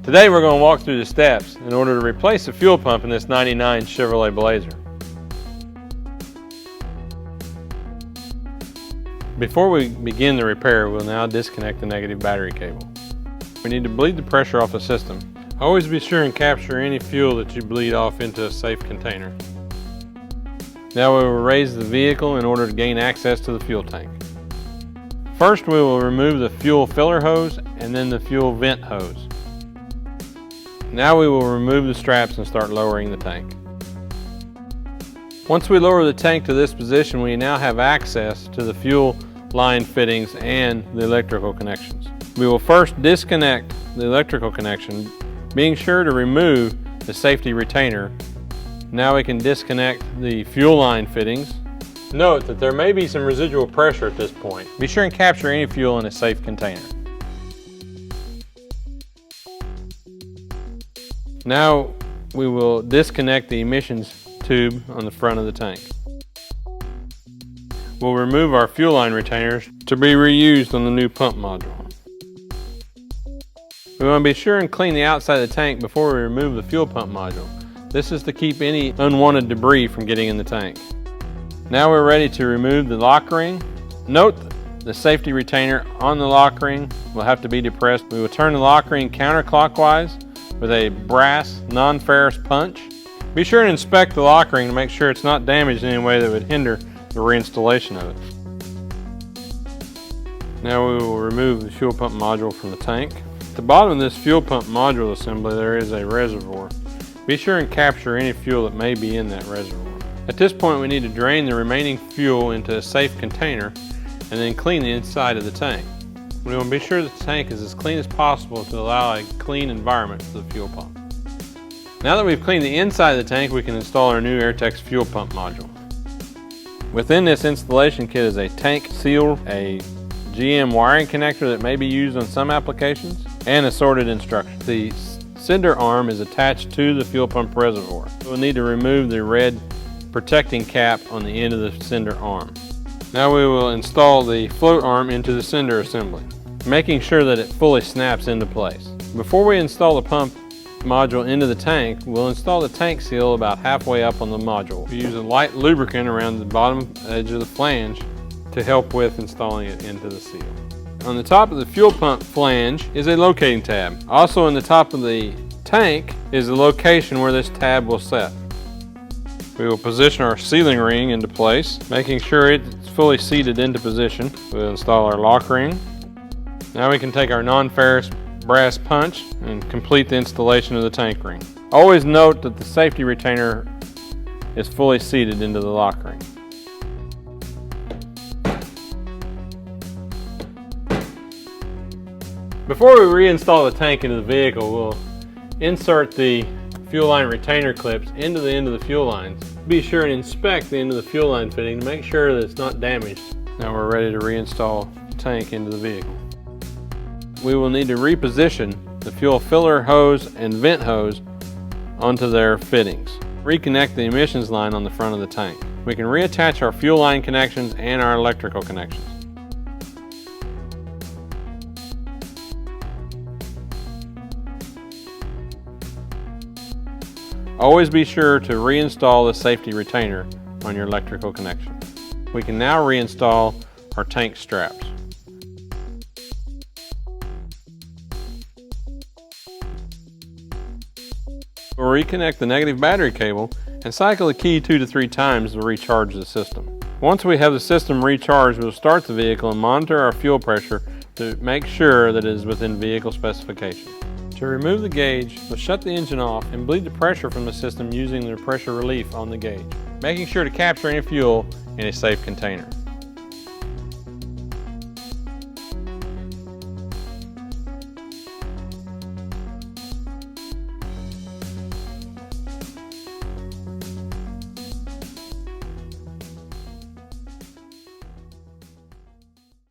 Today we're going to walk through the steps in order to replace the fuel pump in this '99 Chevrolet Blazer. Before we begin the repair, we'll now disconnect the negative battery cable. We need to bleed the pressure off the system. Always be sure and capture any fuel that you bleed off into a safe container. Now we will raise the vehicle in order to gain access to the fuel tank. First we will remove the fuel filler hose and then the fuel vent hose. Now we will remove the straps and start lowering the tank. Once we lower the tank to this position, we now have access to the fuel line fittings and the electrical connections. We will first disconnect the electrical connection, being sure to remove the safety retainer. Now we can disconnect the fuel line fittings. Note that there may be some residual pressure at this point. Be sure and capture any fuel in a safe container. Now we will disconnect the emissions tube on the front of the tank. We'll remove our fuel line retainers to be reused on the new pump module. We want to be sure and clean the outside of the tank before we remove the fuel pump module. This is to keep any unwanted debris from getting in the tank. Now we're ready to remove the lock ring. Note the safety retainer on the lock ring will have to be depressed. We will turn the lock ring counterclockwise with a brass non-ferrous punch. Be sure and inspect the lock ring to make sure it's not damaged in any way that would hinder the reinstallation of it. Now we will remove the fuel pump module from the tank. At the bottom of this fuel pump module assembly there is a reservoir. Be sure and capture any fuel that may be in that reservoir. At this point we need to drain the remaining fuel into a safe container and then clean the inside of the tank. We want to be sure that the tank is as clean as possible to allow a clean environment for the fuel pump. Now that we've cleaned the inside of the tank, we can install our new Airtex fuel pump module. Within this installation kit is a tank seal, a GM wiring connector that may be used on some applications, and assorted instructions. The cinder arm is attached to the fuel pump reservoir. We'll need to remove the red protecting cap on the end of the cinder arm. Now we will install the float arm into the cinder assembly, making sure that it fully snaps into place. Before we install the pump module into the tank, we'll install the tank seal about halfway up on the module. We use a light lubricant around the bottom edge of the flange to help with installing it into the seal. On the top of the fuel pump flange is a locating tab. Also in the top of the tank is the location where this tab will set. We will position our sealing ring into place, making sure it's fully seated into position. We'll install our lock ring. Now we can take our non-ferrous brass punch and complete the installation of the tank ring. Always note that the safety retainer is fully seated into the lock ring. Before we reinstall the tank into the vehicle, we'll insert the fuel line retainer clips into the end of the fuel lines. Be sure and inspect the end of the fuel line fitting to make sure that it's not damaged. Now we're ready to reinstall the tank into the vehicle. We will need to reposition the fuel filler hose and vent hose onto their fittings. Reconnect the emissions line on the front of the tank. We can reattach our fuel line connections and our electrical connections. Always be sure to reinstall the safety retainer on your electrical connection. We can now reinstall our tank straps. We'll reconnect the negative battery cable and cycle the key 2 to 3 times to recharge the system. Once we have the system recharged, we'll start the vehicle and monitor our fuel pressure to make sure that it is within vehicle specification. To remove the gauge, we'll shut the engine off and bleed the pressure from the system using the pressure relief on the gauge, making sure to capture any fuel in a safe container.